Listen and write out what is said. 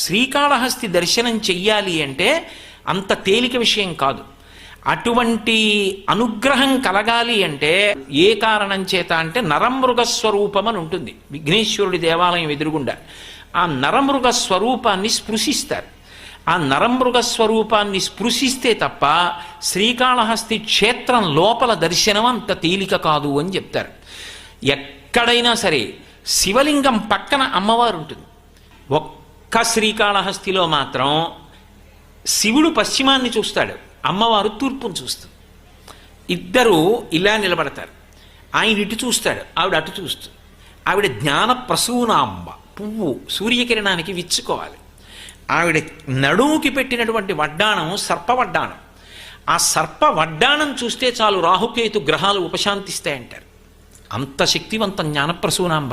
శ్రీకాళహస్తి దర్శనం చెయ్యాలి అంటే అంత తేలిక విషయం కాదు. అటువంటి అనుగ్రహం కలగాలి అంటే ఏ కారణం చేత అంటే నరమృగ స్వరూపం అని ఉంటుంది విఘ్నేశ్వరుడి దేవాలయం ఎదురుగుండా. ఆ నరమృగ స్వరూపాన్ని స్పృశిస్తారు. ఆ నరమృగ స్వరూపాన్ని స్పృశిస్తే తప్ప శ్రీకాళహస్తి క్షేత్రం లోపల దర్శనం అంత తేలిక కాదు అని చెప్తారు. ఎక్కడైనా సరే శివలింగం పక్కన అమ్మవారు ఉంటుంది. ఒక్క శ్రీకాళహస్తిలో మాత్రం శివుడు పశ్చిమాన్ని చూస్తాడు, అమ్మవారు తూర్పును చూస్తుంది. ఇద్దరు ఇలా నిలబడతారు. ఆయన ఇటు చూస్తాడు, ఆవిడ అటు చూస్తుంది. ఆవిడ జ్ఞాన ప్రసూనాంబ, పువ్వు సూర్యకిరణానికి విచ్చుకోవాలి. ఆవిడ నడుముకి పెట్టినటువంటి వడ్డాణం సర్పవడ్డాణం. ఆ సర్ప వడ్డాణం చూస్తే చాలు రాహుకేతు గ్రహాలు ఉపశాంతిస్తాయంటారు. అంత శక్తివంతం జ్ఞానప్రసూనాంబ.